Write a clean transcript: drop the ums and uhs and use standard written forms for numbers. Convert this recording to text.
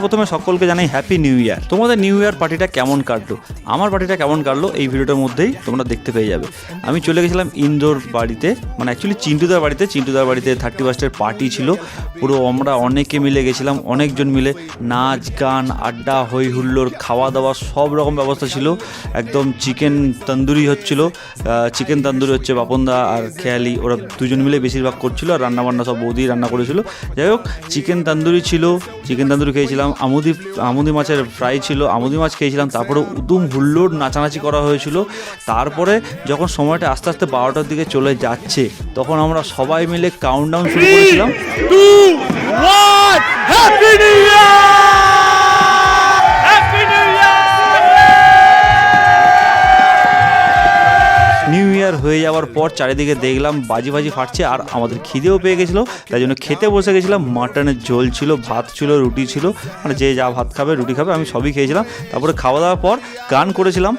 প্রথমে সকলকে জানাই হ্যাপি নিউ ইয়ার। তোমাদের নিউ ইয়ার পার্টিটা কেমন কাটলো, আমার পার্টিটা কেমন কাটলো এই ভিডিওটার মধ্যেই তোমরা দেখতে পেয়ে যাবে। আমি চলে গেছিলাম ইন্দোর বাড়িতে, মানে অ্যাকচুয়ালি চিন্টুদার বাড়িতে 31st পার্টি ছিল। পুরো আমরা অনেকে মিলে গেছিলাম, অনেকজন মিলে নাচ গান আড্ডা হই হুল্লোড় খাওয়া দাওয়া সব রকম ব্যবস্থা ছিল। একদম চিকেন তন্দুরি হচ্ছিল, চিকেন তন্দুরি হচ্ছে বাপনদা আর খেয়ালি, ওরা দুজন মিলে বেশিরভাগ করছিল, আর রান্নাবান্না সব বৌদি রান্না করেছিল। যাই হোক চিকেন তন্দুরি ছিল, চিকেন তন্দুরি খেয়েছিলাম, আমুদি মাছের ফ্রাই ছিল, আমুদি মাছ খেয়েছিলাম। তারপরে উদুম হুল্লোড় নাচানাচি করা হয়েছিল। তারপরে যখন সময়টা আস্তে আস্তে 12টার দিকে চলে যাচ্ছে, তখন আমরা সবাই মিলে কাউন্টডাউন শুরু করেছিলাম। 2, 1, happy new year! New year হয়ে যাওয়ার পর চারিদিকে দেখলাম বাজি ফাটছে, আর আমাদের খিদেও পেয়ে গেছিলো, তাই জন্য খেতে বসে গেছিলাম। মাটনের ঝোল ছিল, ভাত ছিল, রুটি ছিল, মানে যে যা ভাত খাবে রুটি খাবে, আমি সবই খেয়েছিলাম। তারপরে খাওয়া দাওয়ার পর গান করেছিলাম।